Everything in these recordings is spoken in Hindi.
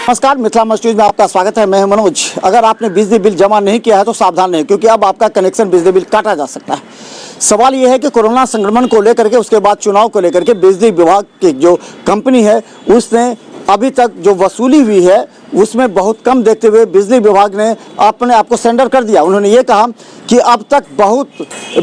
नमस्कार, मिथिला न्यूज में आपका स्वागत है। मैं मनोज। अगर आपने बिजली बिल जमा नहीं किया है तो सावधान रहें, क्योंकि अब आपका कनेक्शन बिजली बिल काटा जा सकता है। सवाल यह है कि कोरोना संक्रमण को लेकर के, उसके बाद चुनाव को लेकर के बिजली विभाग की जो कंपनी है उसने अभी तक जो वसूली हुई है उसमें बहुत कम देखते हुए बिजली विभाग ने अपने आप को सरेंडर कर दिया। उन्होंने ये कहा कि अब तक बहुत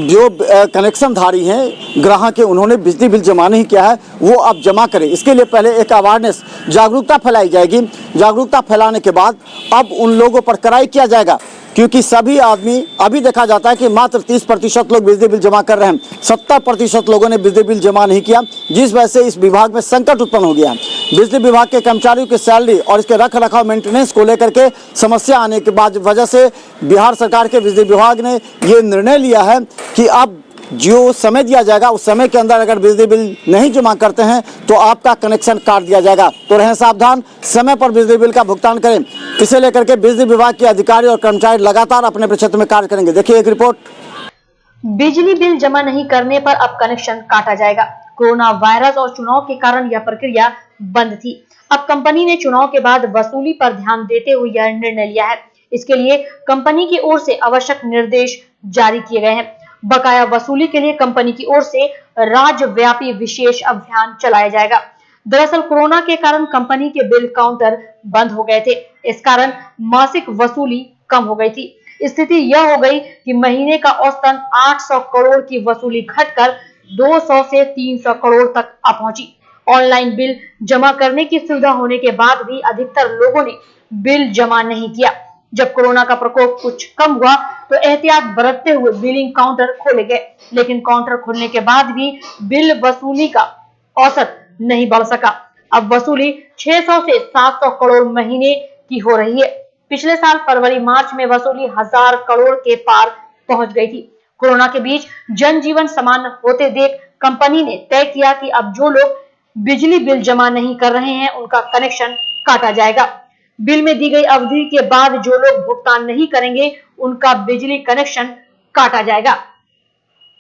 जो कनेक्शनधारी हैं ग्राहक हैं, उन्होंने बिजली बिल जमा नहीं किया है, वो अब जमा करें। इसके लिए पहले एक अवेयरनेस, जागरूकता फैलाई जाएगी। जागरूकता फैलाने के बाद अब उन लोगों पर कार्रवाई किया जाएगा, क्योंकि सभी आदमी, अभी देखा जाता है कि मात्र 30% लोग बिजली बिल जमा कर रहे हैं, 70% लोगों ने बिजली बिल जमा नहीं किया, जिस वजह से इस विभाग में संकट उत्पन्न हो गया है। बिजली विभाग के कर्मचारियों की सैलरी और इसके रख रखाव मेंटेनेंस को लेकर के समस्या आने के बाद वजह से बिहार सरकार के बिजली विभाग ने ये निर्णय लिया है कि अब जो समय दिया जाएगा उस समय के अंदर अगर बिजली बिल नहीं जमा करते हैं तो आपका कनेक्शन काट दिया जाएगा। तो रहें सावधान, समय पर बिजली बिल का भुगतान करें। इसे लेकर के बिजली विभाग के अधिकारी और कर्मचारी लगातार अपने क्षेत्र में कार्य करेंगे। देखिए एक रिपोर्ट। बिजली बिल जमा नहीं करने पर अब कनेक्शन काटा जाएगा। कोरोना वायरस और चुनाव के कारण यह प्रक्रिया बंद थी। अब कंपनी ने चुनाव के बाद वसूली पर ध्यान देते हुए यह निर्णय लिया है। इसके लिए कंपनी की ओर से आवश्यक निर्देश जारी किए गए हैं। बकाया वसूली के लिए कंपनी की ओर से राज्यव्यापी विशेष अभियान चलाया जाएगा। दरअसल कोरोना के कारण कंपनी के बिल काउंटर बंद हो गए थे। इस कारण मासिक वसूली कम हो गई थी। स्थिति यह हो गई कि महीने का औसतन 800 करोड़ की वसूली घटकर 200 से 300 करोड़ तक आ पहुंची। ऑनलाइन बिल जमा करने की सुविधा होने के बाद भी अधिकतर लोगों ने बिल जमा नहीं किया। जब कोरोना का प्रकोप कुछ कम हुआ तो एहतियात बरतते हुए बिलिंग काउंटर खोले गए, लेकिन काउंटर खोलने के बाद भी बिल वसूली का औसत नहीं बढ़ सका। अब वसूली 600 से 700 करोड़ महीने की हो रही है। पिछले साल फरवरी मार्च में वसूली 1000 करोड़ के पार पहुंच गई थी। कोरोना के बीच जनजीवन सामान्य होते देख कंपनी ने तय किया कि अब जो लोग बिजली बिल जमा नहीं कर रहे हैं उनका कनेक्शन काटा जाएगा। बिल में दी गई अवधि के बाद जो लोग भुगतान नहीं करेंगे उनका बिजली कनेक्शन काटा जाएगा।